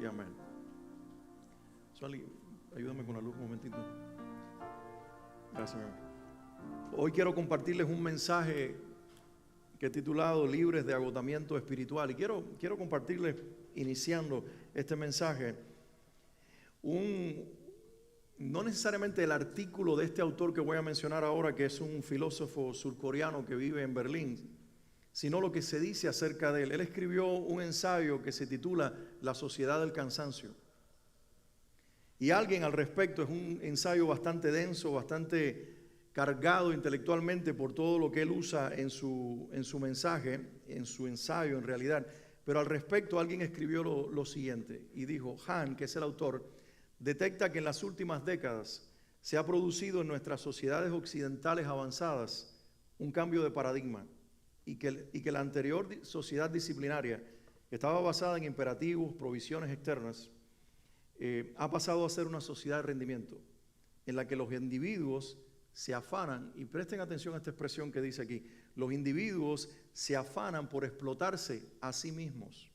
y amén. Sueli, ayúdame con la luz un momentito. Gracias, mi amor. Hoy quiero compartirles un mensaje que he titulado Libres de agotamiento espiritual. Y quiero compartirles, iniciando este mensaje, no necesariamente el artículo de este autor que voy a mencionar ahora, que es un filósofo surcoreano que vive en Berlín, sino lo que se dice acerca de él. Él escribió un ensayo que se titula La sociedad del cansancio. Y alguien al respecto, es un ensayo bastante denso, bastante cargado intelectualmente por todo lo que él usa en su mensaje, en su ensayo en realidad. Pero al respecto alguien escribió lo siguiente y dijo: Han, que es el autor, detecta que en las últimas décadas se ha producido en nuestras sociedades occidentales avanzadas un cambio de paradigma y que la anterior sociedad disciplinaria, que estaba basada en imperativos, provisiones externas, ha pasado a ser una sociedad de rendimiento en la que los individuos se afanan, y presten atención a esta expresión que dice aquí, los individuos se afanan por explotarse a sí mismos.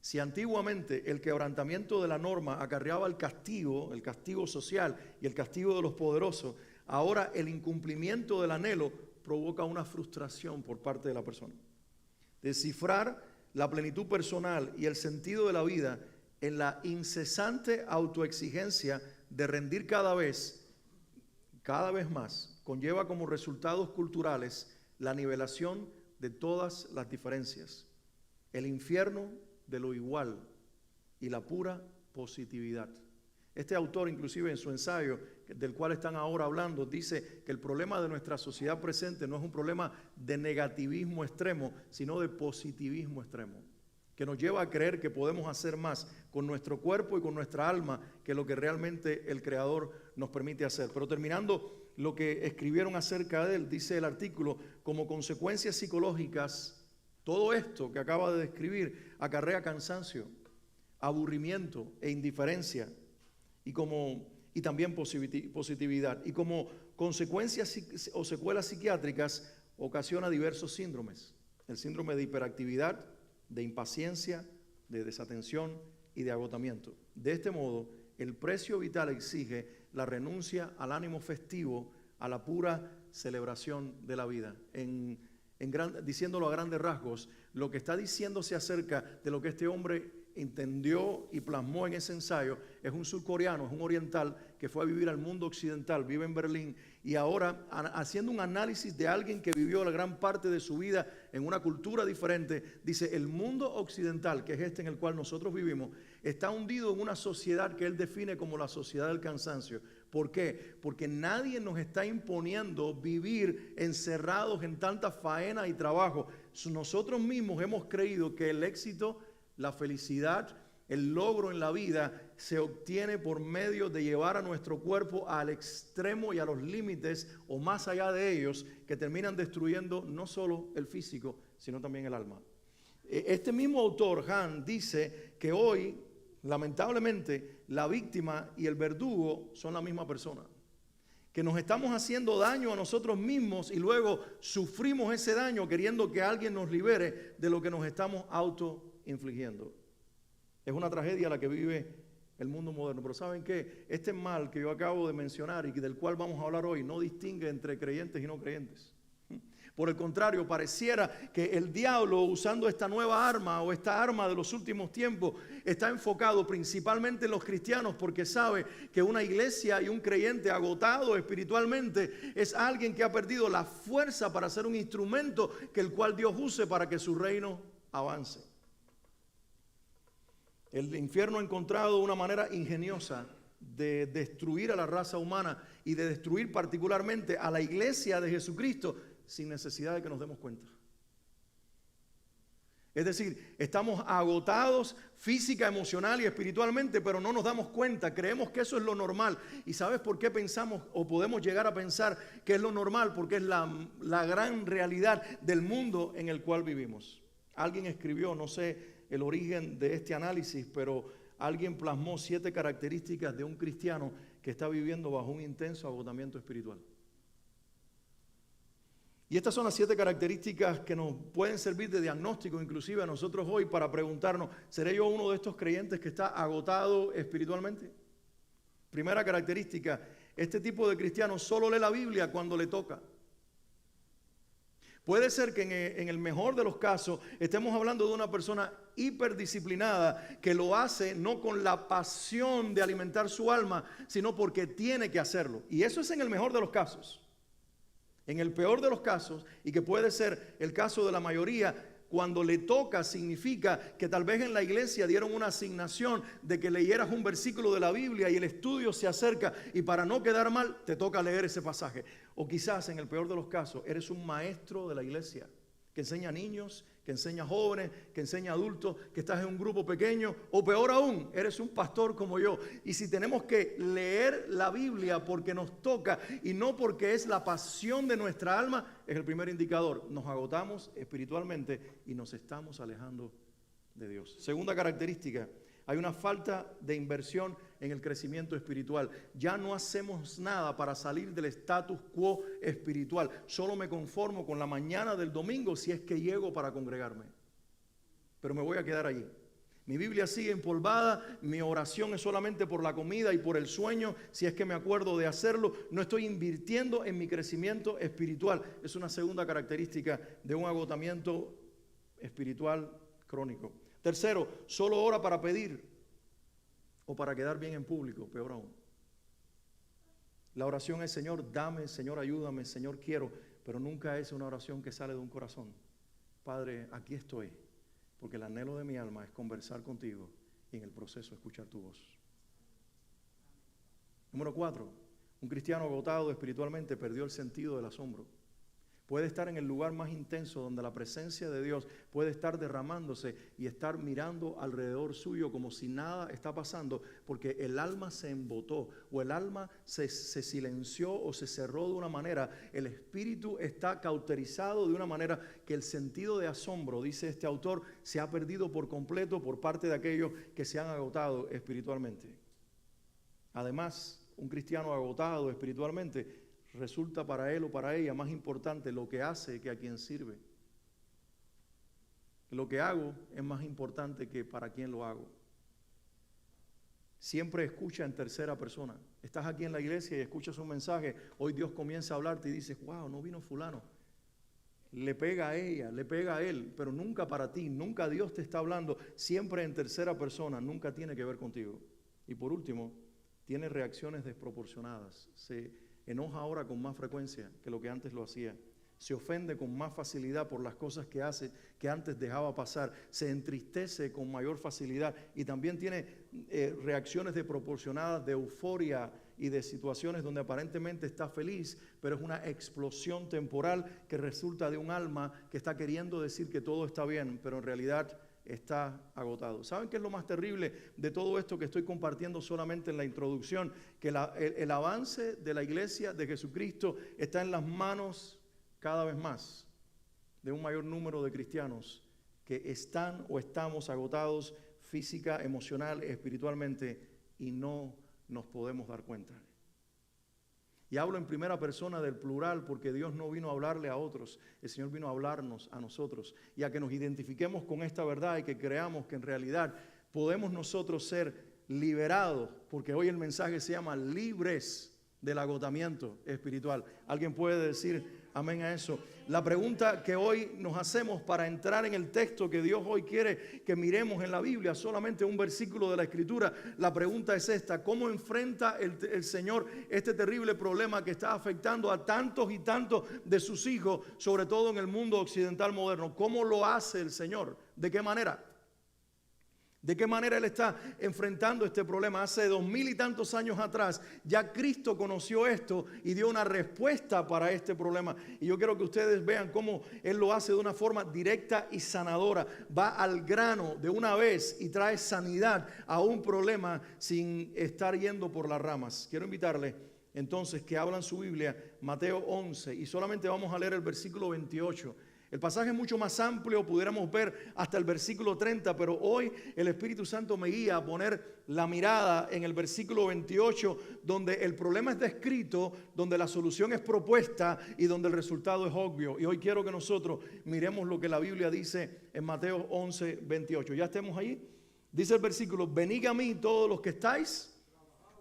Si antiguamente el quebrantamiento de la norma acarreaba el castigo social y el castigo de los poderosos, ahora el incumplimiento del anhelo provoca una frustración por parte de la persona. Descifrar la plenitud personal y el sentido de la vida en la incesante autoexigencia de rendir cada vez más, conlleva como resultados culturales la nivelación de todas las diferencias, el infierno de lo igual y la pura positividad. Este autor, inclusive en su ensayo, del cual están ahora hablando, dice que el problema de nuestra sociedad presente no es un problema de negativismo extremo, sino de positivismo extremo, que nos lleva a creer que podemos hacer más con nuestro cuerpo y con nuestra alma que lo que realmente el Creador nos permite hacer. Pero terminando lo que escribieron acerca de él, dice el artículo, como consecuencias psicológicas, todo esto que acaba de describir acarrea cansancio, aburrimiento e indiferencia y también positividad. Y como consecuencias o secuelas psiquiátricas ocasiona diversos síndromes. El síndrome de hiperactividad, de impaciencia, de desatención y de agotamiento. De este modo, el precio vital exige la renuncia al ánimo festivo, a la pura celebración de la vida. Diciéndolo a grandes rasgos, lo que está diciéndose acerca de lo que este hombre entendió y plasmó en ese ensayo es un surcoreano, es un oriental que fue a vivir al mundo occidental, vive en Berlín, y ahora haciendo un análisis de alguien que vivió la gran parte de su vida en una cultura diferente, dice: el mundo occidental, que es este en el cual nosotros vivimos, está hundido en una sociedad que él define como la sociedad del cansancio. ¿Por qué? Porque nadie nos está imponiendo vivir encerrados en tanta faena y trabajo. Nosotros mismos hemos creído que el éxito, la felicidad, el logro en la vida se obtiene por medio de llevar a nuestro cuerpo al extremo y a los límites o más allá de ellos, que terminan destruyendo no solo el físico, sino también el alma. Este mismo autor, Han, dice que hoy, lamentablemente, la víctima y el verdugo son la misma persona. Que nos estamos haciendo daño a nosotros mismos y luego sufrimos ese daño queriendo que alguien nos libere de lo que nos estamos autoinfligiendo. Es una tragedia la que vive el mundo moderno. Pero ¿saben qué? Este mal que yo acabo de mencionar y del cual vamos a hablar hoy no distingue entre creyentes y no creyentes. Por el contrario, pareciera que el diablo, usando esta nueva arma o esta arma de los últimos tiempos, está enfocado principalmente en los cristianos, porque sabe que una iglesia y un creyente agotado espiritualmente es alguien que ha perdido la fuerza para ser un instrumento que el cual Dios use para que su reino avance. El infierno ha encontrado una manera ingeniosa de destruir a la raza humana y de destruir particularmente a la iglesia de Jesucristo sin necesidad de que nos demos cuenta. Es decir, estamos agotados física, emocional y espiritualmente, pero no nos damos cuenta, creemos que eso es lo normal. ¿Y sabes por qué pensamos o podemos llegar a pensar que es lo normal? Porque es la gran realidad del mundo en el cual vivimos. Alguien escribió, no sé el origen de este análisis, pero alguien plasmó 7 características de un cristiano que está viviendo bajo un intenso agotamiento espiritual. Y estas son las 7 características que nos pueden servir de diagnóstico, inclusive a nosotros hoy, para preguntarnos, ¿seré yo uno de estos creyentes que está agotado espiritualmente? Primera característica, este tipo de cristiano solo lee la Biblia cuando le toca. Puede ser que en el mejor de los casos estemos hablando de una persona hiperdisciplinada que lo hace no con la pasión de alimentar su alma, sino porque tiene que hacerlo. Y eso es en el mejor de los casos. En el peor de los casos, y que puede ser el caso de la mayoría, cuando le toca significa que tal vez en la iglesia dieron una asignación de que leyeras un versículo de la Biblia y el estudio se acerca y para no quedar mal te toca leer ese pasaje. O quizás en el peor de los casos eres un maestro de la iglesia que enseña a niños, que enseña a jóvenes, que enseña a adultos, que estás en un grupo pequeño, o peor aún, eres un pastor como yo. Y si tenemos que leer la Biblia porque nos toca y no porque es la pasión de nuestra alma, es el primer indicador. Nos agotamos espiritualmente y nos estamos alejando de Dios. Segunda característica, hay una falta de inversión en el crecimiento espiritual. Ya no hacemos nada para salir del status quo espiritual. Solo me conformo con la mañana del domingo si es que llego para congregarme. Pero me voy a quedar allí. Mi Biblia sigue empolvada, mi oración es solamente por la comida y por el sueño, si es que me acuerdo de hacerlo. No estoy invirtiendo en mi crecimiento espiritual. Es una segunda característica de un agotamiento espiritual crónico. Tercero, solo ora para pedir o para quedar bien en público, peor aún. La oración es: Señor, dame, Señor, ayúdame, Señor, quiero, pero nunca es una oración que sale de un corazón. Padre, aquí estoy, porque el anhelo de mi alma es conversar contigo y en el proceso escuchar tu voz. Número 4, un cristiano agotado espiritualmente perdió el sentido del asombro. Puede estar en el lugar más intenso donde la presencia de Dios puede estar derramándose y estar mirando alrededor suyo como si nada está pasando, porque el alma se embotó o el alma se silenció o se cerró de una manera. El espíritu está cauterizado de una manera que el sentido de asombro, dice este autor, se ha perdido por completo por parte de aquellos que se han agotado espiritualmente. Además, un cristiano agotado espiritualmente resulta para él o para ella más importante lo que hace que a quien sirve. Lo que hago es más importante que para quién lo hago. Siempre escucha en tercera persona. Estás aquí en la iglesia y escuchas un mensaje. Hoy Dios comienza a hablarte y dices: wow, no vino fulano. Le pega a ella, le pega a él, pero nunca para ti, nunca Dios te está hablando. Siempre en tercera persona, nunca tiene que ver contigo. Y por último, tiene reacciones desproporcionadas. Se enoja ahora con más frecuencia que lo que antes lo hacía. Se ofende con más facilidad por las cosas que hace que antes dejaba pasar. Se entristece con mayor facilidad y también tiene reacciones desproporcionadas de euforia y de situaciones donde aparentemente está feliz, pero es una explosión temporal que resulta de un alma que está queriendo decir que todo está bien, pero en realidad está agotado. ¿Saben qué es lo más terrible de todo esto que estoy compartiendo solamente en la introducción? Que el avance de la iglesia de Jesucristo está en las manos cada vez más de un mayor número de cristianos que están o estamos agotados física, emocional, espiritualmente y no nos podemos dar cuenta. Y hablo en primera persona del plural porque Dios no vino a hablarle a otros, el Señor vino a hablarnos a nosotros y a que nos identifiquemos con esta verdad y que creamos que en realidad podemos nosotros ser liberados, porque hoy el mensaje se llama libres del agotamiento espiritual. ¿Alguien puede decir amén a eso? La pregunta que hoy nos hacemos para entrar en el texto que Dios hoy quiere que miremos en la Biblia, solamente un versículo de la Escritura, la pregunta es esta: ¿cómo enfrenta el Señor este terrible problema que está afectando a tantos y tantos de sus hijos, sobre todo en el mundo occidental moderno? ¿Cómo lo hace el Señor? ¿De qué manera? ¿De qué manera Él está enfrentando este problema? Hace 2000 y tantos años atrás ya Cristo conoció esto y dio una respuesta para este problema. Y yo quiero que ustedes vean cómo Él lo hace de una forma directa y sanadora. Va al grano de una vez y trae sanidad a un problema sin estar yendo por las ramas. Quiero invitarle entonces que abran su Biblia, Mateo 11, y solamente vamos a leer el versículo 28. El pasaje es mucho más amplio, pudiéramos ver hasta el versículo 30, pero hoy el Espíritu Santo me guía a poner la mirada en el versículo 28, donde el problema es descrito, donde la solución es propuesta y donde el resultado es obvio. Y hoy quiero que nosotros miremos lo que la Biblia dice en Mateo 11, 28. ¿Ya estemos ahí? Dice el versículo: venid a mí todos los que estáis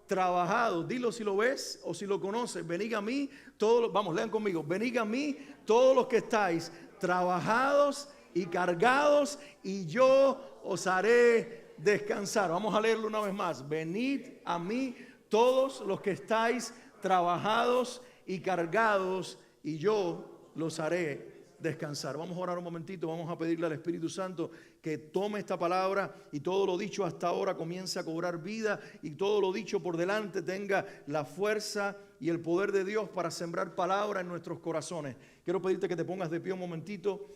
trabajados. Dilo si lo ves o si lo conoces. Venid a mí todos los, vamos, lean conmigo. Venid a mí todos los que estáis trabajados y cargados, y yo os haré descansar. Vamos a leerlo una vez más. Venid a mí todos los que estáis trabajados y cargados, y yo los haré descansar. Vamos a orar un momentito, vamos a pedirle al Espíritu Santo que tome esta palabra y todo lo dicho hasta ahora comience a cobrar vida, y todo lo dicho por delante tenga la fuerza y el poder de Dios para sembrar palabra en nuestros corazones. Quiero pedirte que te pongas de pie un momentito,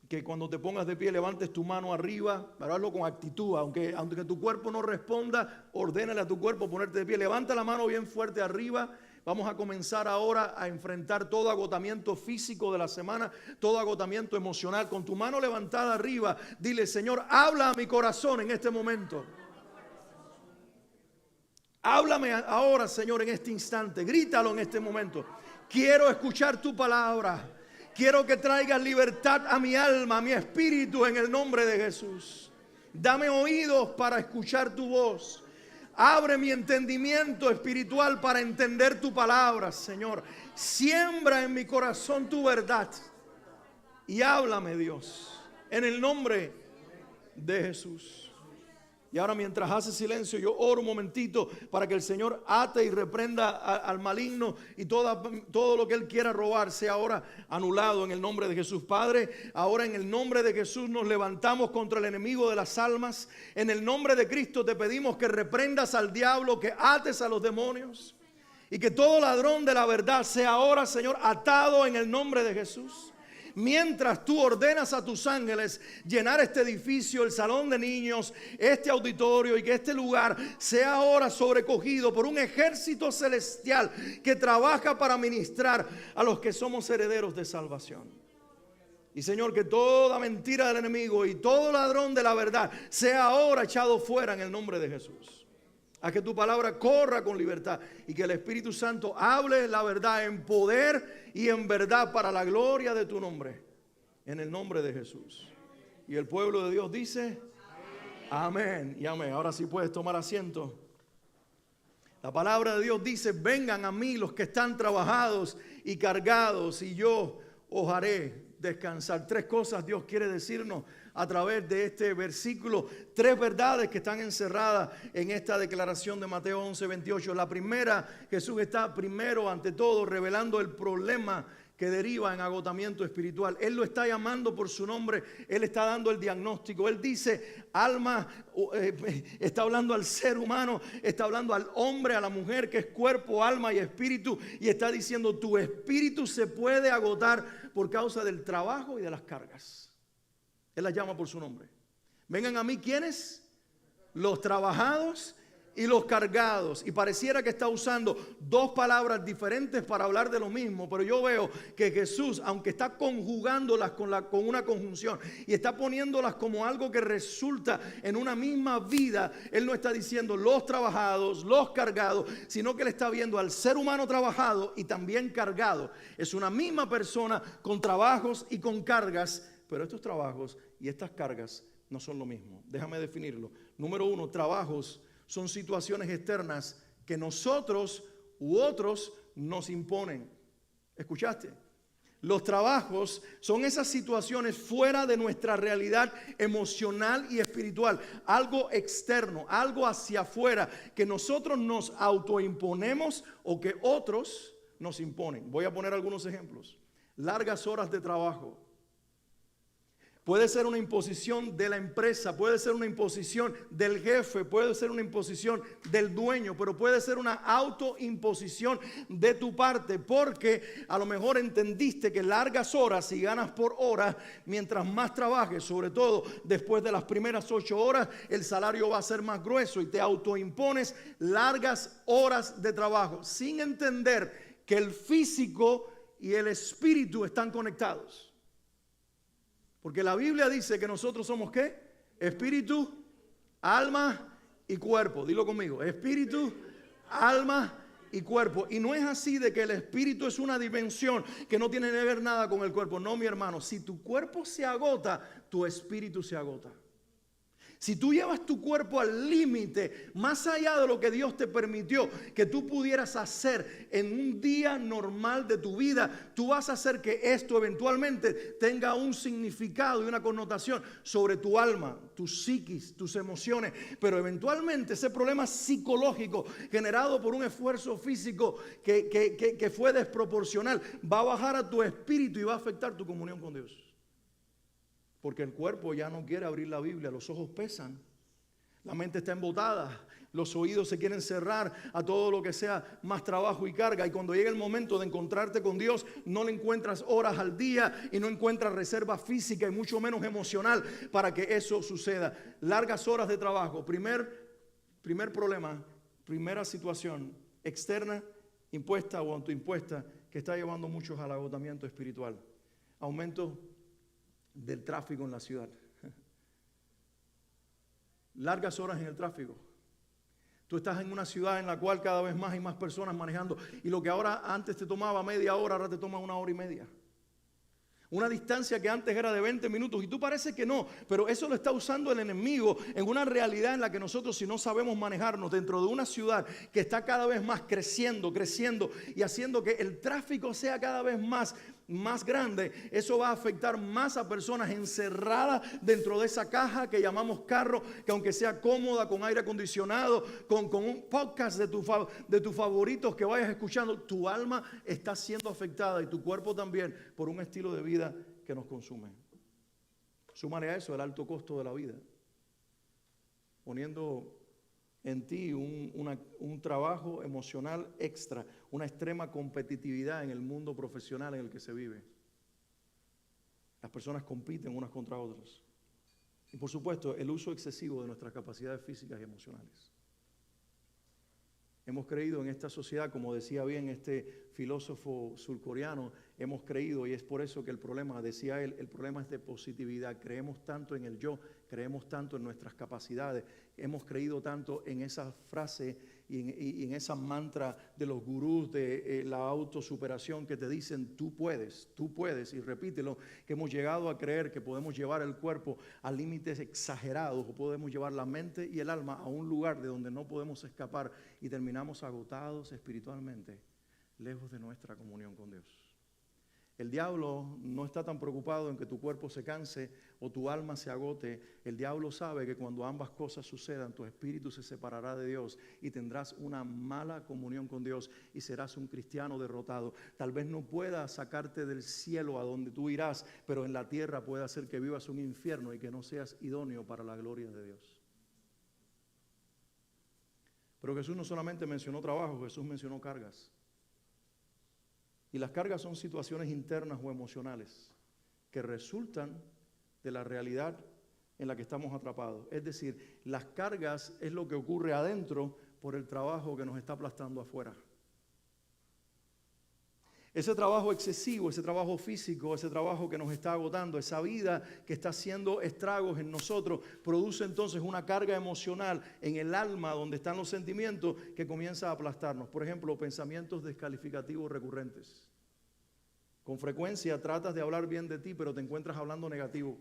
que cuando te pongas de pie levantes tu mano arriba, pero hazlo con actitud, aunque tu cuerpo no responda, ordénale a tu cuerpo ponerte de pie. Levanta la mano bien fuerte arriba. Vamos a comenzar ahora a enfrentar todo agotamiento físico de la semana, todo agotamiento emocional. Con tu mano levantada arriba, dile: Señor, habla a mi corazón en este momento. Háblame ahora, Señor, en este instante. Grítalo en este momento. Quiero escuchar tu palabra. Quiero que traigas libertad a mi alma, a mi espíritu, en el nombre de Jesús. Dame oídos para escuchar tu voz. Abre mi entendimiento espiritual para entender tu palabra, Señor. Siembra en mi corazón tu verdad y háblame, Dios, en el nombre de Jesús. Y ahora, mientras hace silencio, yo oro un momentito para que el Señor ate y reprenda al maligno, y todo lo que él quiera robar sea ahora anulado en el nombre de Jesús. Padre, ahora en el nombre de Jesús nos levantamos contra el enemigo de las almas. En el nombre de Cristo te pedimos que reprendas al diablo, que ates a los demonios, y que todo ladrón de la verdad sea ahora, Señor, atado en el nombre de Jesús. Mientras tú ordenas a tus ángeles llenar este edificio, el salón de niños, este auditorio, y que este lugar sea ahora sobrecogido por un ejército celestial que trabaja para ministrar a los que somos herederos de salvación. Y Señor, que toda mentira del enemigo y todo ladrón de la verdad sea ahora echado fuera en el nombre de Jesús. A que tu palabra corra con libertad y que el Espíritu Santo hable la verdad en poder y en verdad para la gloria de tu nombre, en el nombre de Jesús. Y el pueblo de Dios dice: amén y amén. Ahora sí puedes tomar asiento. La palabra de Dios dice: vengan a mí los que están trabajados y cargados, y yo os haré descansar. Tres cosas Dios quiere decirnos a través de este versículo, tres verdades que están encerradas en esta declaración de Mateo 11, 28. La primera, Jesús está primero, ante todo, revelando el problema que deriva en agotamiento espiritual. Él lo está llamando por su nombre. Él está dando el diagnóstico. Él dice: alma, está hablando al ser humano, está hablando al hombre, a la mujer, que es cuerpo, alma y espíritu, y está diciendo: tu espíritu se puede agotar por causa del trabajo y de las cargas. Él las llama por su nombre. Vengan a mí, ¿quiénes? Los trabajados y los cargados. Y pareciera que está usando dos palabras diferentes para hablar de lo mismo, pero yo veo que Jesús, aunque está conjugándolas con una conjunción y está poniéndolas como algo que resulta en una misma vida, Él no está diciendo los trabajados, los cargados, sino que Él está viendo al ser humano trabajado y también cargado. Es una misma persona con trabajos y con cargas, pero estos trabajos y estas cargas no son lo mismo. Déjame definirlo. Número uno, trabajos son situaciones externas que nosotros u otros nos imponen. ¿Escuchaste? Los trabajos son esas situaciones fuera de nuestra realidad emocional y espiritual. Algo externo, algo hacia afuera que nosotros nos autoimponemos o que otros nos imponen. Voy a poner algunos ejemplos. Largas horas de trabajo. Puede ser una imposición de la empresa, puede ser una imposición del jefe, puede ser una imposición del dueño, pero puede ser una autoimposición de tu parte, porque a lo mejor entendiste que largas horas y ganas por hora, mientras más trabajes, sobre todo después de las primeras 8 horas, el salario va a ser más grueso, y te autoimpones largas horas de trabajo, sin entender que el físico y el espíritu están conectados. Porque la Biblia dice que nosotros somos ¿qué? Espíritu, alma y cuerpo. Dilo conmigo. Espíritu, alma y cuerpo. Y no es así de que el espíritu es una dimensión que no tiene que ver nada con el cuerpo. No, mi hermano. Si tu cuerpo se agota, tu espíritu se agota. Si tú llevas tu cuerpo al límite, más allá de lo que Dios te permitió que tú pudieras hacer en un día normal de tu vida, tú vas a hacer que esto eventualmente tenga un significado y una connotación sobre tu alma, tu psiquis, tus emociones. Pero eventualmente ese problema psicológico generado por un esfuerzo físico que fue desproporcional va a bajar a tu espíritu y va a afectar tu comunión con Dios. Porque el cuerpo ya no quiere abrir la Biblia, los ojos pesan, la mente está embotada, los oídos se quieren cerrar a todo lo que sea más trabajo y carga. Y cuando llega el momento de encontrarte con Dios, no le encuentras horas al día y no encuentras reserva física y mucho menos emocional para que eso suceda. Largas horas de trabajo, primer problema, primera situación externa, impuesta o autoimpuesta, que está llevando a muchos al agotamiento espiritual. Aumento del tráfico en la ciudad. Largas horas en el tráfico. Tú estás en una ciudad en la cual cada vez más hay más personas manejando, y lo que ahora antes te tomaba media hora, ahora te toma 1 hora y media. Una distancia que antes era de 20 minutos y tú parece que no, pero eso lo está usando el enemigo en una realidad en la que nosotros, si no sabemos manejarnos dentro de una ciudad que está cada vez más creciendo y haciendo que el tráfico sea cada vez más grande, eso va a afectar más a personas encerradas dentro de esa caja que llamamos carro, que aunque sea cómoda, con aire acondicionado, con un podcast de tus favoritos que vayas escuchando, tu alma está siendo afectada y tu cuerpo también por un estilo de vida que nos consume. Súmale a eso el alto costo de la vida, poniendo en ti un trabajo emocional extra, una extrema competitividad en el mundo profesional en el que se vive. Las personas compiten unas contra otras. Y por supuesto, el uso excesivo de nuestras capacidades físicas y emocionales. Hemos creído en esta sociedad, como decía bien este filósofo surcoreano, hemos creído, y es por eso que el problema, decía él, el problema es de positividad. Creemos tanto en el yo, creemos tanto en nuestras capacidades, hemos creído tanto en esa frase y en esa mantra de los gurús de la autosuperación que te dicen tú puedes, y repítelo, que hemos llegado a creer que podemos llevar el cuerpo a límites exagerados, o podemos llevar la mente y el alma a un lugar de donde no podemos escapar y terminamos agotados espiritualmente, lejos de nuestra comunión con Dios. El diablo no está tan preocupado en que tu cuerpo se canse o tu alma se agote. El diablo sabe que cuando ambas cosas sucedan, tu espíritu se separará de Dios y tendrás una mala comunión con Dios y serás un cristiano derrotado. Tal vez no pueda sacarte del cielo a donde tú irás, pero en la tierra puede hacer que vivas un infierno y que no seas idóneo para la gloria de Dios. Pero Jesús no solamente mencionó trabajo, Jesús mencionó cargas. Y las cargas son situaciones internas o emocionales que resultan de la realidad en la que estamos atrapados. Es decir, las cargas es lo que ocurre adentro por el trabajo que nos está aplastando afuera. Ese trabajo excesivo, ese trabajo físico, ese trabajo que nos está agotando, esa vida que está haciendo estragos en nosotros, produce entonces una carga emocional en el alma donde están los sentimientos que comienza a aplastarnos. Por ejemplo, pensamientos descalificativos recurrentes. Con frecuencia tratas de hablar bien de ti, pero te encuentras hablando negativo.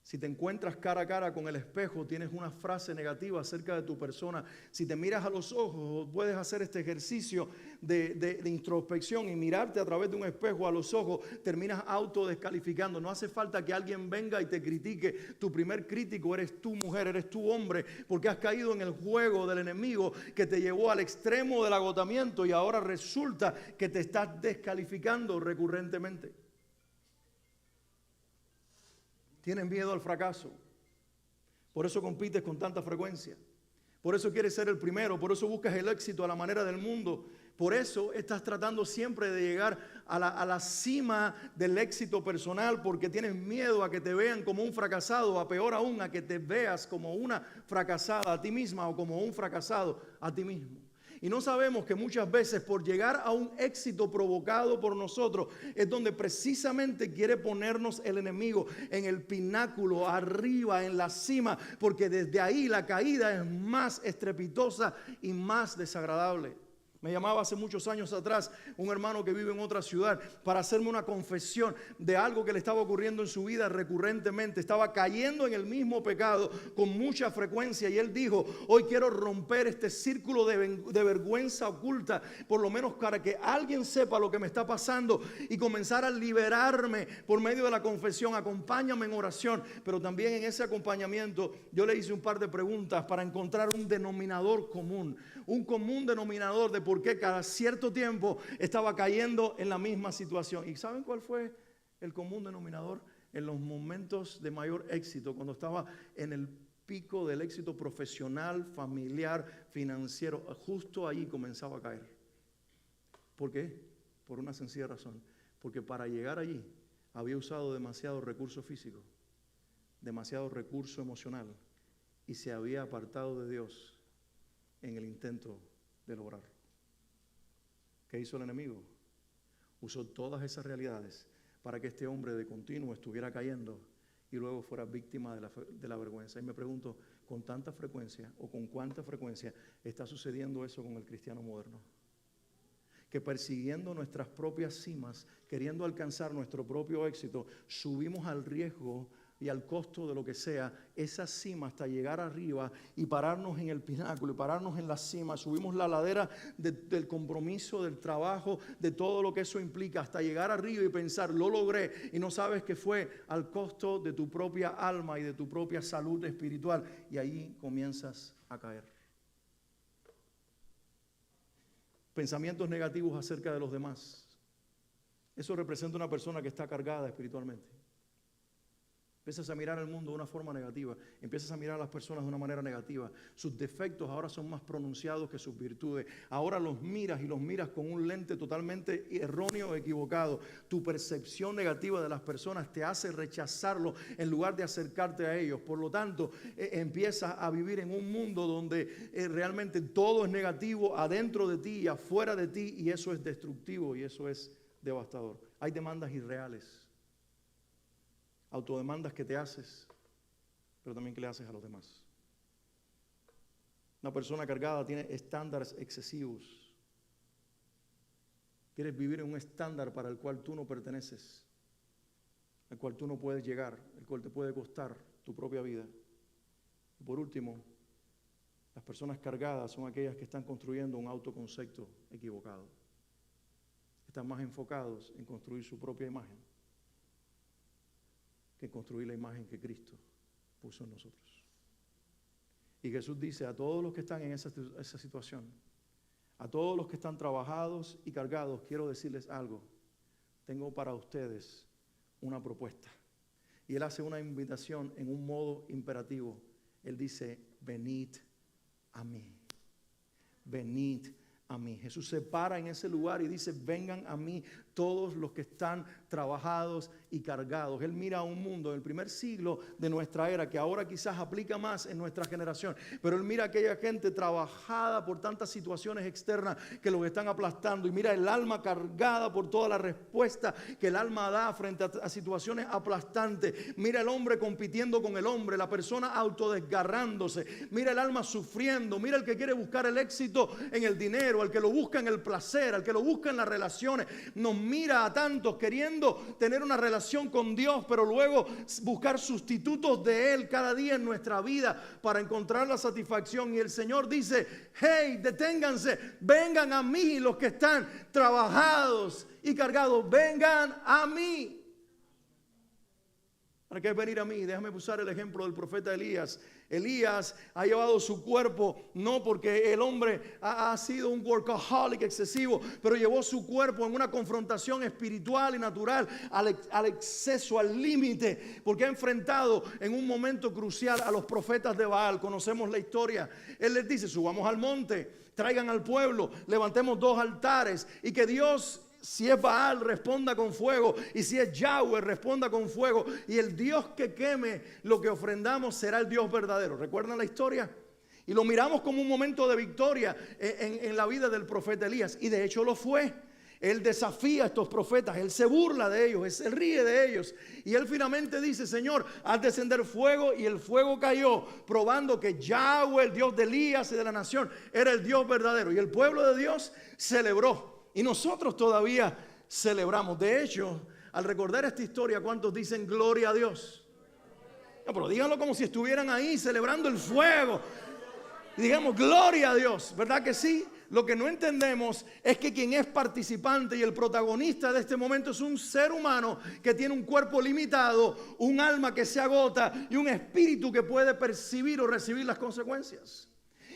Si te encuentras cara a cara con el espejo, tienes una frase negativa acerca de tu persona. Si te miras a los ojos, puedes hacer este ejercicio de introspección y mirarte a través de un espejo a los ojos, terminas autodescalificando. No hace falta que alguien venga y te critique. Tu primer crítico eres tu mujer, eres tu hombre, porque has caído en el juego del enemigo que te llevó al extremo del agotamiento y ahora resulta que te estás descalificando recurrentemente. Tienes miedo al fracaso. Por eso compites con tanta frecuencia. Por eso quieres ser el primero. Por eso buscas el éxito a la manera del mundo. Por eso estás tratando siempre de llegar a la cima del éxito personal, porque tienes miedo a que te vean como un fracasado, a peor aún, a que te veas como una fracasada a ti misma o como un fracasado a ti mismo. Y no sabemos que muchas veces por llegar a un éxito provocado por nosotros es donde precisamente quiere ponernos el enemigo en el pináculo, arriba, en la cima, porque desde ahí la caída es más estrepitosa y más desagradable. Me llamaba hace muchos años atrás un hermano que vive en otra ciudad para hacerme una confesión de algo que le estaba ocurriendo en su vida recurrentemente. Estaba cayendo en el mismo pecado con mucha frecuencia y él dijo: hoy quiero romper este círculo de vergüenza oculta, por lo menos para que alguien sepa lo que me está pasando y comenzar a liberarme por medio de la confesión. Acompáñame en oración. Pero también en ese acompañamiento yo le hice un par de preguntas para encontrar un denominador común, un común denominador de por qué cada cierto tiempo estaba cayendo en la misma situación. ¿Y saben cuál fue el común denominador? En los momentos de mayor éxito, cuando estaba en el pico del éxito profesional, familiar, financiero, justo allí comenzaba a caer. ¿Por qué? Por una sencilla razón. Porque para llegar allí había usado demasiado recurso físico, demasiado recurso emocional y se había apartado de Dios en el intento de lograrlo. ¿Qué hizo el enemigo? Usó todas esas realidades para que este hombre de continuo estuviera cayendo y luego fuera víctima de la vergüenza. Y me pregunto, ¿con tanta frecuencia o con cuánta frecuencia está sucediendo eso con el cristiano moderno? Que persiguiendo nuestras propias cimas, queriendo alcanzar nuestro propio éxito, subimos al riesgo y al costo de lo que sea, esa cima hasta llegar arriba y pararnos en el pináculo y pararnos en la cima. Subimos la ladera del compromiso, del trabajo, de todo lo que eso implica, hasta llegar arriba y pensar: lo logré, y no sabes que fue al costo de tu propia alma y de tu propia salud espiritual, y ahí comienzas a caer. Pensamientos negativos acerca de los demás. Eso representa una persona que está cargada espiritualmente. Empiezas a mirar el mundo de una forma negativa, empiezas a mirar a las personas de una manera negativa. Sus defectos ahora son más pronunciados que sus virtudes. Ahora los miras y los miras con un lente totalmente erróneo o equivocado. Tu percepción negativa de las personas te hace rechazarlo en lugar de acercarte a ellos. Por lo tanto, empiezas a vivir en un mundo donde realmente todo es negativo adentro de ti y afuera de ti, y eso es destructivo y eso es devastador. Hay demandas irreales. Autodemandas que te haces, pero también que le haces a los demás. Una persona cargada tiene estándares excesivos. Quieres vivir en un estándar para el cual tú no perteneces, al cual tú no puedes llegar, el cual te puede costar tu propia vida. Y por último, las personas cargadas son aquellas que están construyendo un autoconcepto equivocado. Están más enfocados en construir su propia imagen que construir la imagen que Cristo puso en nosotros. Y Jesús dice a todos los que están en esa situación, a todos los que están trabajados y cargados, quiero decirles algo: tengo para ustedes una propuesta. Y Él hace una invitación en un modo imperativo. Él dice: venid a mí, venid a mí. Jesús se para en ese lugar y dice: vengan a mí todos los que están trabajados y cargados. Él mira a un mundo del primer siglo de nuestra era, que ahora quizás aplica más en nuestra generación, pero Él mira a aquella gente trabajada por tantas situaciones externas que los están aplastando, y mira el alma cargada por toda la respuesta que el alma da frente a situaciones aplastantes. Mira el hombre compitiendo con el hombre, la persona autodesgarrándose, mira el alma sufriendo, mira el que quiere buscar el éxito en el dinero, al que lo busca en el placer, al que lo busca en las relaciones. Nos mira a tantos queriendo tener una relación con Dios, pero luego buscar sustitutos de Él cada día en nuestra vida para encontrar la satisfacción. Y el Señor dice: hey, deténganse, vengan a mí los que están trabajados y cargados, vengan a mí. ¿Para qué venir a mí? Déjame usar el ejemplo del profeta Elías. Elías ha llevado su cuerpo, no porque el hombre ha sido un workaholic excesivo, pero llevó su cuerpo en una confrontación espiritual y natural al exceso, al límite, porque ha enfrentado en un momento crucial a los profetas de Baal. Conocemos la historia. Él les dice: subamos al monte, traigan al pueblo, levantemos 2 altares y que Dios, si es Baal, responda con fuego, y si es Yahweh, responda con fuego, y el Dios que queme lo que ofrendamos será el Dios verdadero. ¿Recuerdan la historia? Y lo miramos como un momento de victoria en la vida del profeta Elías. Y de hecho lo fue. Él desafía a estos profetas, él se burla de ellos, él se ríe de ellos. Y él finalmente dice: Señor, haz descender fuego. Y el fuego cayó, probando que Yahweh, el Dios de Elías y de la nación, era el Dios verdadero. Y el pueblo de Dios celebró. Y nosotros todavía celebramos. De hecho, al recordar esta historia, ¿cuántos dicen gloria a Dios? No, pero díganlo como si estuvieran ahí celebrando el fuego. Y digamos gloria a Dios, ¿verdad que sí? Lo que no entendemos es que quien es participante y el protagonista de este momento es un ser humano que tiene un cuerpo limitado, un alma que se agota y un espíritu que puede percibir o recibir las consecuencias.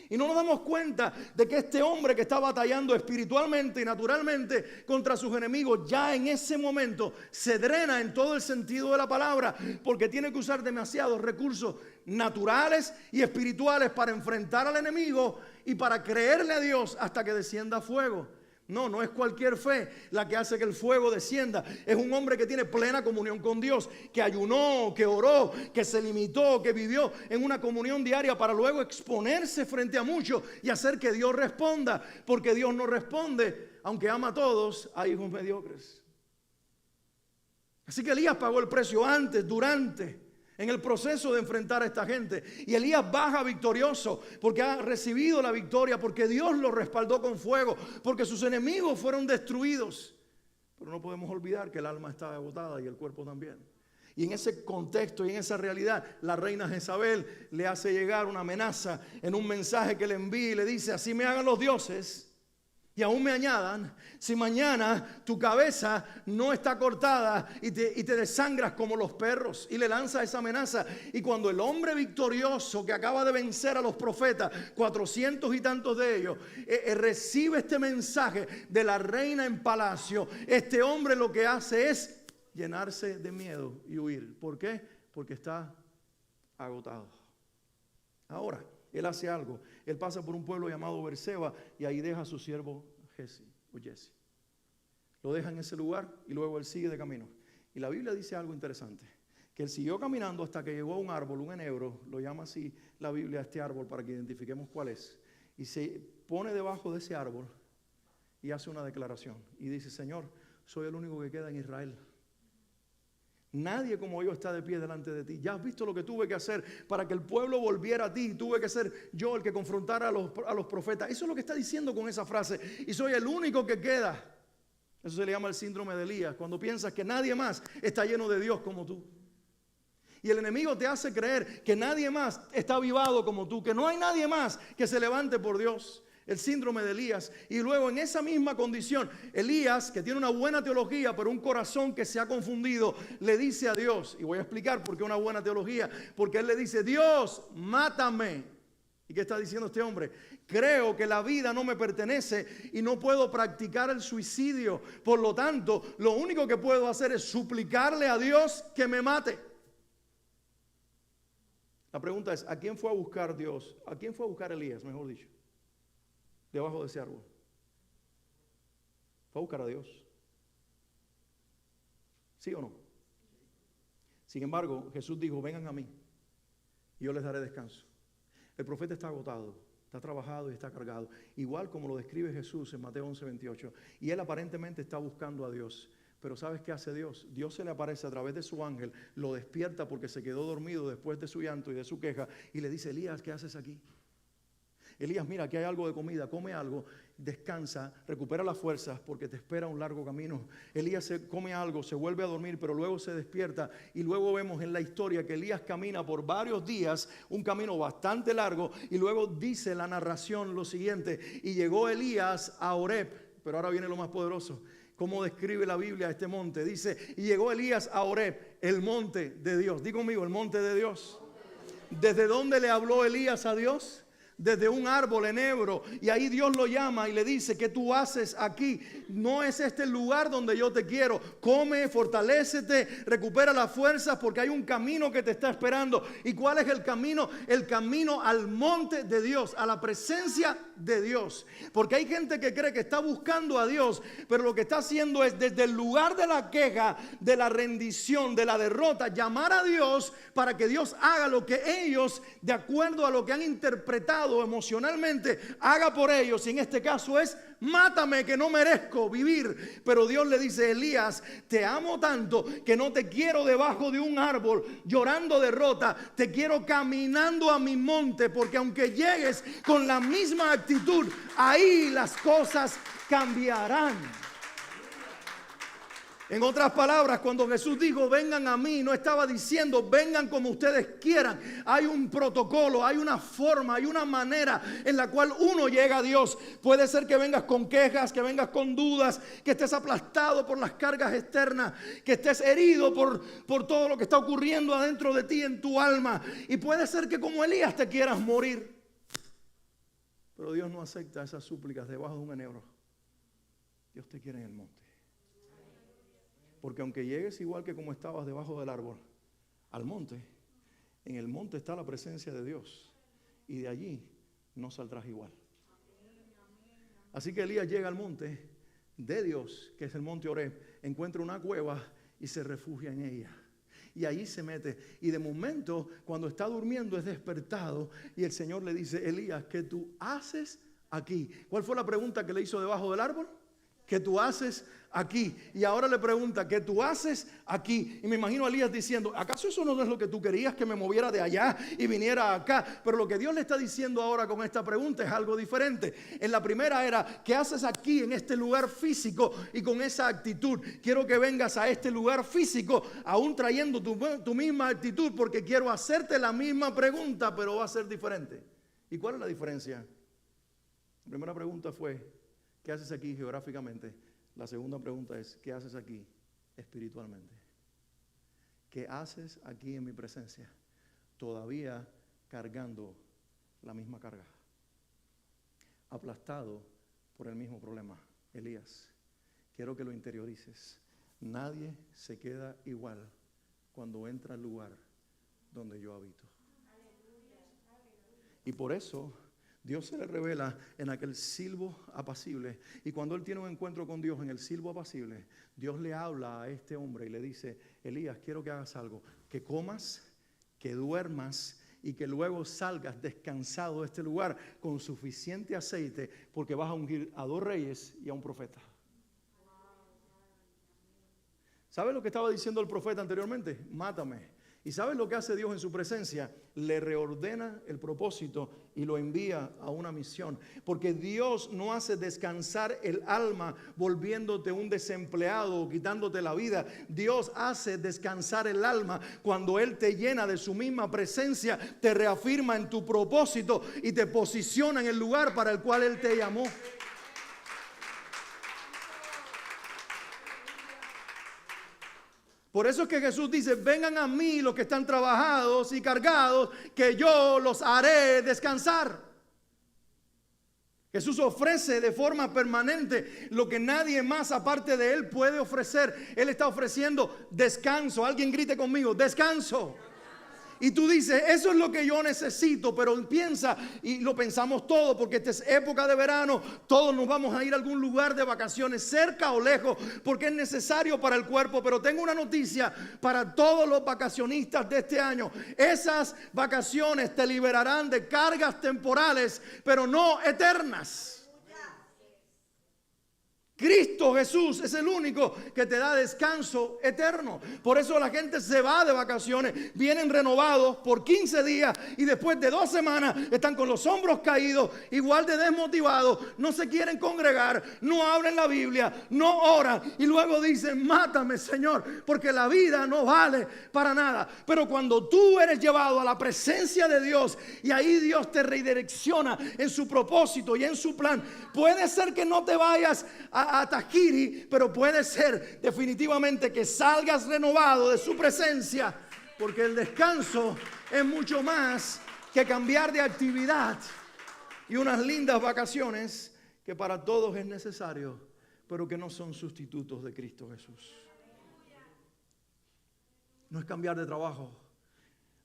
Y no nos damos cuenta de que este hombre que está batallando espiritualmente y naturalmente contra sus enemigos, ya en ese momento se drena en todo el sentido de la palabra, porque tiene que usar demasiados recursos naturales y espirituales para enfrentar al enemigo y para creerle a Dios hasta que descienda fuego. No es cualquier fe la que hace que el fuego descienda. Es un hombre que tiene plena comunión con Dios, que ayunó, que oró, que se limitó, que vivió en una comunión diaria para luego exponerse frente a muchos y hacer que Dios responda. Porque Dios no responde, aunque ama a todos, a hijos mediocres. Así que Elías pagó el precio antes, durante, en el proceso de enfrentar a esta gente. Y Elías baja victorioso porque ha recibido la victoria, porque Dios lo respaldó con fuego, porque sus enemigos fueron destruidos. Pero no podemos olvidar que el alma está agotada y el cuerpo también. Y en ese contexto y en esa realidad, la reina Jezabel le hace llegar una amenaza en un mensaje que le envía y le dice: así me hagan los dioses y aún me añadan, si mañana tu cabeza no está cortada y te desangras como los perros. Y le lanza esa amenaza. Y cuando el hombre victorioso que acaba de vencer a los profetas, 400 y tantos de ellos, recibe este mensaje de la reina en palacio, este hombre lo que hace es llenarse de miedo y huir. ¿Por qué? Porque está agotado. Ahora, él hace algo. Él pasa por un pueblo llamado Berseba y ahí deja a su siervo Jesse. Lo deja en ese lugar y luego él sigue de camino. Y la Biblia dice algo interesante, que él siguió caminando hasta que llegó a un árbol, un enebro, lo llama así la Biblia a este árbol para que identifiquemos cuál es. Y se pone debajo de ese árbol y hace una declaración. Y dice: Señor, soy el único que queda en Israel. Nadie como yo está de pie delante de ti. Ya has visto lo que tuve que hacer para que el pueblo volviera a ti. Tuve que ser yo el que confrontara a los profetas. Eso es lo que está diciendo con esa frase. Y soy el único que queda. Eso se le llama el síndrome de Elías. Cuando piensas que nadie más está lleno de Dios como tú. Y el enemigo te hace creer que nadie más está avivado como tú. Que no hay nadie más que se levante por Dios. El síndrome de Elías. Y luego en esa misma condición, Elías, que tiene una buena teología, pero un corazón que se ha confundido, le dice a Dios, y voy a explicar por qué una buena teología, porque él le dice: Dios, mátame. ¿Y qué está diciendo este hombre? Creo que la vida no me pertenece y no puedo practicar el suicidio. Por lo tanto, lo único que puedo hacer es suplicarle a Dios que me mate. La pregunta es: ¿a quién fue a buscar Dios? ¿A quién fue a buscar Elías, mejor dicho? Debajo de ese árbol. Fue a buscar a Dios. ¿Sí o no? Sin embargo, Jesús dijo: vengan a mí y yo les daré descanso. El profeta está agotado, está trabajado y está cargado, igual como lo describe Jesús en Mateo 11:28. Y él aparentemente está buscando a Dios. Pero ¿sabes qué hace Dios? Dios se le aparece a través de su ángel, lo despierta porque se quedó dormido después de su llanto y de su queja, y le dice: Elías, ¿qué haces aquí? Elías, mira, aquí hay algo de comida, come algo, descansa, recupera las fuerzas porque te espera un largo camino. Elías se come algo, se vuelve a dormir, pero luego se despierta y luego vemos en la historia que Elías camina por varios días, un camino bastante largo, y luego dice la narración lo siguiente: y llegó Elías a Horeb. Pero ahora viene lo más poderoso. ¿Cómo describe la Biblia este monte? Dice: y llegó Elías a Horeb, el monte de Dios. Di conmigo, el monte de Dios. ¿Desde dónde le habló Elías a Dios? Desde un árbol enebro, y ahí Dios lo llama y le dice: ¿qué tú haces aquí? No es este el lugar donde yo te quiero. Come, fortalécete, recupera las fuerzas, porque hay un camino que te está esperando. ¿Y cuál es el camino? El camino al monte de Dios, a la presencia de Dios. Porque hay gente que cree que está buscando a Dios, pero lo que está haciendo es, desde el lugar de la queja, de la rendición, de la derrota, llamar a Dios para que Dios haga lo que ellos, de acuerdo a lo que han interpretado afectado emocionalmente, haga por ellos. Y en este caso es, mátame que no merezco vivir. Pero Dios le dice, Elías, te amo tanto que no te quiero debajo de un árbol llorando derrota, te quiero caminando a mi monte, porque aunque llegues con la misma actitud, ahí las cosas cambiarán. En otras palabras, cuando Jesús dijo vengan a mí, no estaba diciendo vengan como ustedes quieran. Hay un protocolo, hay una forma, hay una manera en la cual uno llega a Dios. Puede ser que vengas con quejas, que vengas con dudas, que estés aplastado por las cargas externas, que estés herido por todo lo que está ocurriendo adentro de ti en tu alma. Y puede ser que como Elías te quieras morir. Pero Dios no acepta esas súplicas debajo de un enebro. Dios te quiere en el monte. Porque aunque llegues igual que como estabas debajo del árbol, al monte, en el monte está la presencia de Dios. Y de allí no saldrás igual. Así que Elías llega al monte de Dios, que es el monte Oreb, encuentra una cueva y se refugia en ella. Y allí se mete. Y de momento, cuando está durmiendo, es despertado. Y el Señor le dice, Elías, ¿qué tú haces aquí? ¿Cuál fue la pregunta que le hizo debajo del árbol? ¿Qué tú haces aquí? Y ahora le pregunta, ¿qué tú haces aquí? Y me imagino a Elías diciendo, ¿acaso eso no es lo que tú querías, que me moviera de allá y viniera acá? Pero lo que Dios le está diciendo ahora con esta pregunta es algo diferente. En la primera era, ¿qué haces aquí en este lugar físico y con esa actitud? Quiero que vengas a este lugar físico, aún trayendo tu misma actitud, porque quiero hacerte la misma pregunta, pero va a ser diferente. ¿Y cuál es la diferencia? La primera pregunta fue, ¿qué haces aquí geográficamente? La segunda pregunta es, ¿qué haces aquí espiritualmente? ¿Qué haces aquí en mi presencia? Todavía cargando la misma carga. Aplastado por el mismo problema. Elías, quiero que lo interiorices. Nadie se queda igual cuando entra al lugar donde yo habito. Y por eso Dios se le revela en aquel silbo apacible. Y cuando él tiene un encuentro con Dios en el silbo apacible, Dios le habla a este hombre y le dice, Elías, quiero que hagas algo, que comas, que duermas y que luego salgas descansado de este lugar con suficiente aceite, porque vas a ungir a 2 reyes y a un profeta. ¿Sabes lo que estaba diciendo el profeta anteriormente? Mátame. ¿Y sabes lo que hace Dios en su presencia? Le reordena el propósito y lo envía a una misión. Porque Dios no hace descansar el alma volviéndote un desempleado o quitándote la vida. Dios hace descansar el alma cuando Él te llena de su misma presencia, te reafirma en tu propósito y te posiciona en el lugar para el cual Él te llamó. Por eso es que Jesús dice, vengan a mí los que están trabajados y cargados, que yo los haré descansar. Jesús ofrece de forma permanente lo que nadie más aparte de Él puede ofrecer. Él está ofreciendo descanso. Alguien grite conmigo, descanso. Y tú dices, eso es lo que yo necesito, pero piensa, y lo pensamos todo, porque esta es época de verano, todos nos vamos a ir a algún lugar de vacaciones, cerca o lejos, porque es necesario para el cuerpo. Pero tengo una noticia para todos los vacacionistas de este año: esas vacaciones te liberarán de cargas temporales, pero no eternas. Cristo Jesús es el único que te da descanso eterno. Por eso la gente se va de vacaciones, vienen renovados por 15 días y después de 2 semanas están con los hombros caídos, igual de desmotivados, no se quieren congregar, no hablan la Biblia, no oran y luego dicen, mátame, Señor, porque la vida no vale para nada. Pero cuando tú eres llevado a la presencia de Dios y ahí Dios te redirecciona en su propósito y en su plan, puede ser que no te vayas a Tahiri, pero puede ser definitivamente que salgas renovado de su presencia, porque el descanso es mucho más que cambiar de actividad y unas lindas vacaciones que para todos es necesario, pero que no son sustitutos de Cristo Jesús. No es cambiar de trabajo,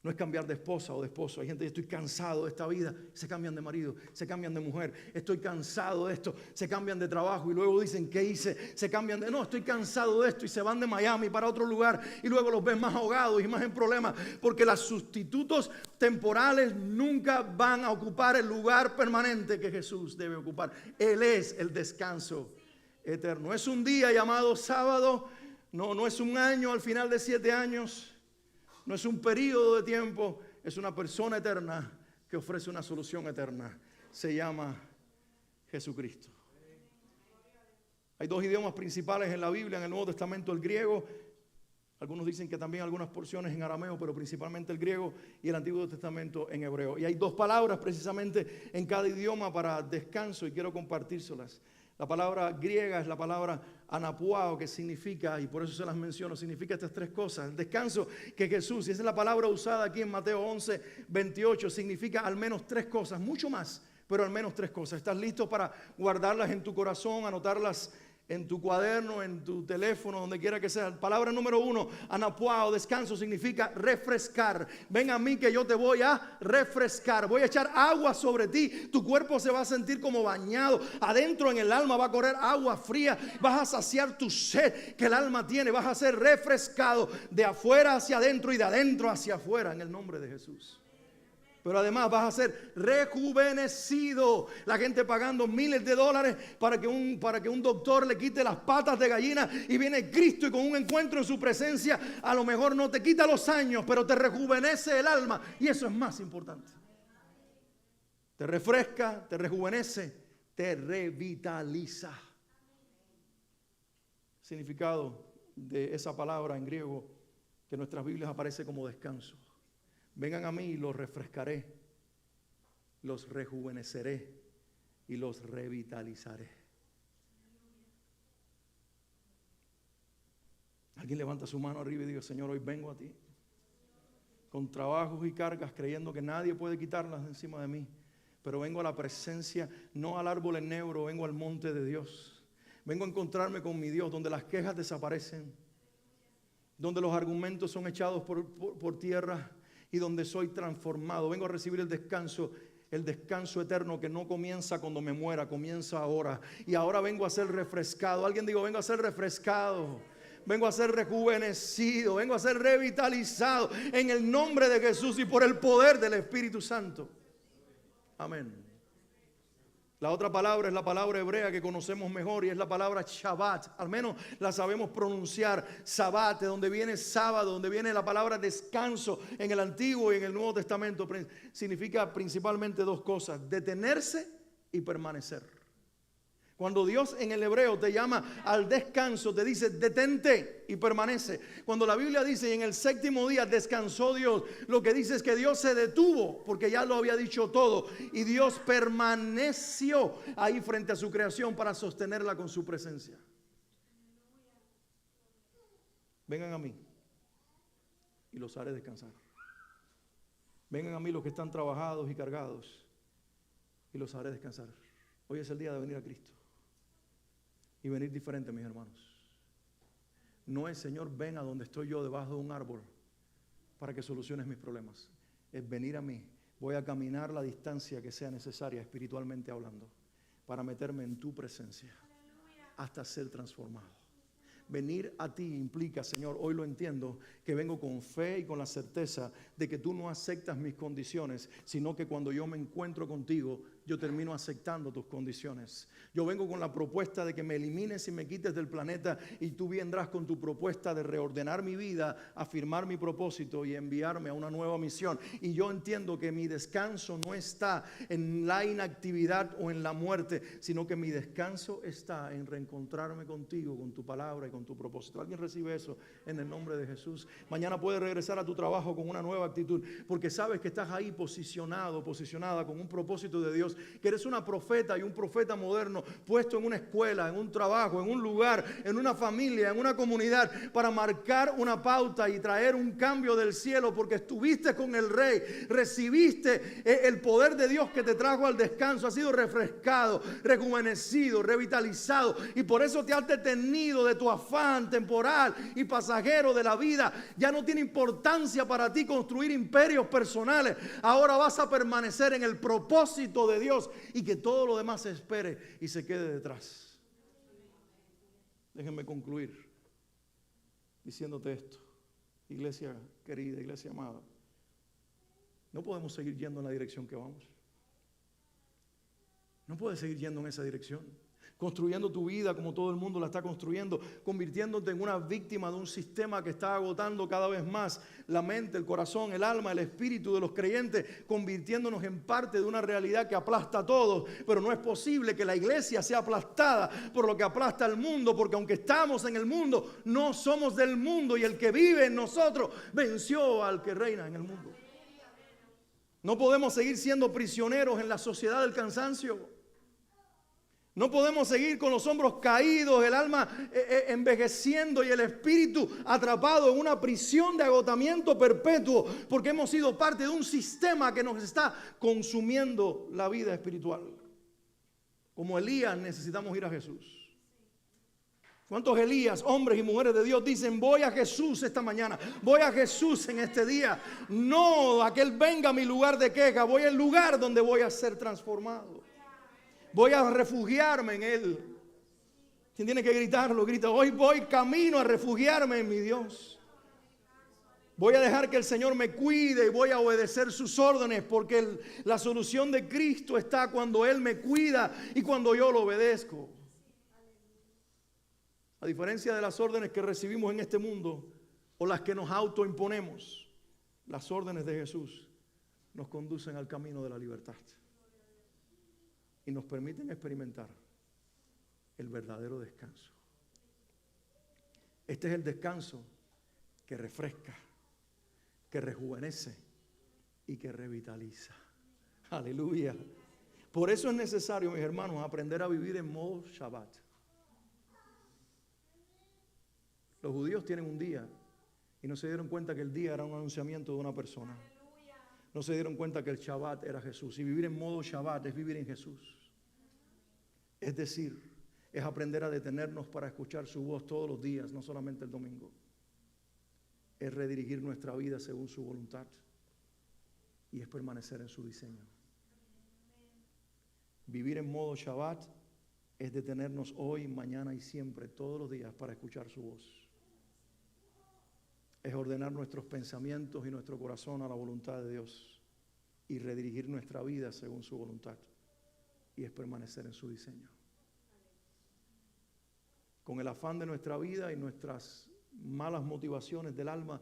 No es cambiar de esposa o de esposo. Hay gente que estoy cansado de esta vida, se cambian de marido, se cambian de mujer. Estoy cansado de esto, se cambian de trabajo y luego dicen, ¿qué hice? Se cambian de, no, estoy cansado de esto y se van de Miami para otro lugar y luego los ven más ahogados y más en problemas, porque los sustitutos temporales nunca van a ocupar el lugar permanente que Jesús debe ocupar. Él es el descanso eterno. Es un día llamado sábado, no es un año al final de 7 años. No es un periodo de tiempo, es una persona eterna que ofrece una solución eterna. Se llama Jesucristo. Hay 2 idiomas principales en la Biblia, en el Nuevo Testamento, el griego. Algunos dicen que también algunas porciones en arameo, pero principalmente el griego, y el Antiguo Testamento en hebreo. Y hay 2 palabras precisamente en cada idioma para descanso y quiero compartírselas. La palabra griega es la palabra anapuao, que significa, y por eso se las menciono, significa estas 3 cosas. El descanso que Jesús, y esa es la palabra usada aquí en Mateo 11, 28, significa al menos 3 cosas, mucho más, pero al menos 3 cosas. ¿Estás listo para guardarlas en tu corazón, anotarlas en tu cuaderno, en tu teléfono, donde quiera que sea? Palabra número 1, anapuao, descanso, significa refrescar. Ven a mí que yo te voy a refrescar. Voy a echar agua sobre ti. Tu cuerpo se va a sentir como bañado. Adentro en el alma va a correr agua fría. Vas a saciar tu sed que el alma tiene. Vas a ser refrescado de afuera hacia adentro y de adentro hacia afuera en el nombre de Jesús. Pero además vas a ser rejuvenecido. La gente pagando miles de dólares para que un doctor le quite las patas de gallina, y viene Cristo y con un encuentro en su presencia a lo mejor no te quita los años, pero te rejuvenece el alma, y eso es más importante. Te refresca, te rejuvenece, te revitaliza. Significado de esa palabra en griego que en nuestras Biblias aparece como descanso. Vengan a mí y los refrescaré, los rejuveneceré y los revitalizaré. Alguien levanta su mano arriba y diga: Señor, hoy vengo a ti con trabajos y cargas, creyendo que nadie puede quitarlas de encima de mí, pero vengo a la presencia, no al árbol en negro, vengo al monte de Dios. Vengo a encontrarme con mi Dios, donde las quejas desaparecen, donde los argumentos son echados por tierra, y donde soy transformado. Vengo a recibir el descanso eterno que no comienza cuando me muera, comienza ahora. Y ahora vengo a ser refrescado. Alguien digo: vengo a ser refrescado. Vengo a ser rejuvenecido. Vengo a ser revitalizado en el nombre de Jesús y por el poder del Espíritu Santo. Amén. La otra palabra es la palabra hebrea que conocemos mejor, y es la palabra Shabbat. Al menos la sabemos pronunciar. Sabbat, de donde viene sábado, donde viene la palabra descanso en el Antiguo y en el Nuevo Testamento. Significa principalmente 2 cosas: detenerse y permanecer. Cuando Dios en el hebreo te llama al descanso, te dice detente y permanece. Cuando la Biblia dice y en el 7º día descansó Dios, lo que dice es que Dios se detuvo porque ya lo había dicho todo, y Dios permaneció ahí frente a su creación para sostenerla con su presencia. Vengan a mí y los haré descansar. Vengan a mí los que están trabajados y cargados y los haré descansar. Hoy es el día de venir a Cristo y venir diferente, mis hermanos. No es: Señor, ven a donde estoy yo debajo de un árbol para que soluciones mis problemas. Es venir a mí. Voy a caminar la distancia que sea necesaria, espiritualmente hablando, para meterme en tu presencia hasta ser transformado. Venir a ti implica: Señor, hoy lo entiendo, que vengo con fe y con la certeza de que tú no aceptas mis condiciones, sino que cuando yo me encuentro contigo, yo termino aceptando tus condiciones. Yo vengo con la propuesta de que me elimines y me quites del planeta, y tú vendrás con tu propuesta de reordenar mi vida, afirmar mi propósito y enviarme a una nueva misión. Y yo entiendo que mi descanso no está en la inactividad o en la muerte, sino que mi descanso está en reencontrarme contigo, con tu palabra y con tu propósito. ¿Alguien recibe eso en el nombre de Jesús? Mañana puedes regresar a tu trabajo con una nueva actitud, porque sabes que estás ahí posicionada con un propósito de Dios Dios, que eres una profeta y un profeta moderno, puesto en una escuela, en un trabajo, en un lugar, en una familia, en una comunidad, para marcar una pauta y traer un cambio del cielo, porque estuviste con el Rey, recibiste el poder de Dios que te trajo al descanso, has sido refrescado, rejuvenecido, revitalizado, y por eso te has detenido de tu afán temporal y pasajero de la vida. Ya no tiene importancia para ti construir imperios personales. Ahora vas a permanecer en el propósito de Dios y que todo lo demás se espere y se quede detrás. Déjenme concluir diciéndote esto, iglesia querida, iglesia amada. No podemos seguir yendo en la dirección que vamos. No puedes seguir yendo en esa dirección, construyendo tu vida como todo el mundo la está construyendo, convirtiéndote en una víctima de un sistema que está agotando cada vez más la mente, el corazón, el alma, el espíritu de los creyentes, convirtiéndonos en parte de una realidad que aplasta a todos. Pero no es posible que la iglesia sea aplastada por lo que aplasta al mundo, porque aunque estamos en el mundo, no somos del mundo, y el que vive en nosotros venció al que reina en el mundo. No podemos seguir siendo prisioneros en la sociedad del cansancio. No podemos seguir con los hombros caídos, el alma envejeciendo y el espíritu atrapado en una prisión de agotamiento perpetuo, porque hemos sido parte de un sistema que nos está consumiendo la vida espiritual. Como Elías necesitamos ir a Jesús. ¿Cuántos Elías, hombres y mujeres de Dios, dicen: voy a Jesús esta mañana, voy a Jesús en este día? No a que Él venga a mi lugar de queja, voy al lugar donde voy a ser transformado. Voy a refugiarme en Él. ¿Quién tiene que gritarlo? Grita: hoy voy camino a refugiarme en mi Dios. Voy a dejar que el Señor me cuide y voy a obedecer sus órdenes, porque la solución de Cristo está cuando Él me cuida y cuando yo lo obedezco. A diferencia de las órdenes que recibimos en este mundo o las que nos autoimponemos, las órdenes de Jesús nos conducen al camino de la libertad y nos permiten experimentar el verdadero descanso. Este es el descanso que refresca, que rejuvenece y que revitaliza. Aleluya. Por eso es necesario, mis hermanos, aprender a vivir en modo Shabbat. Los judíos tienen un día y no se dieron cuenta que el día era un anunciamiento de una persona. No se dieron cuenta que el Shabbat era Jesús. Y vivir en modo Shabbat es vivir en Jesús. Es decir, es aprender a detenernos para escuchar su voz todos los días, no solamente el domingo. Es redirigir nuestra vida según su voluntad y es permanecer en su diseño. Vivir en modo Shabbat es detenernos hoy, mañana y siempre, todos los días, para escuchar su voz. Es ordenar nuestros pensamientos y nuestro corazón a la voluntad de Dios y redirigir nuestra vida según su voluntad, y es permanecer en su diseño. Con el afán de nuestra vida y nuestras malas motivaciones del alma,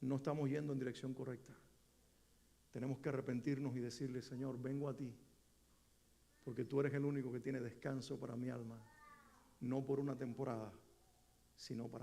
no estamos yendo en dirección correcta. Tenemos que arrepentirnos y decirle: Señor, vengo a ti, porque tú eres el único que tiene descanso para mi alma, no por una temporada, sino para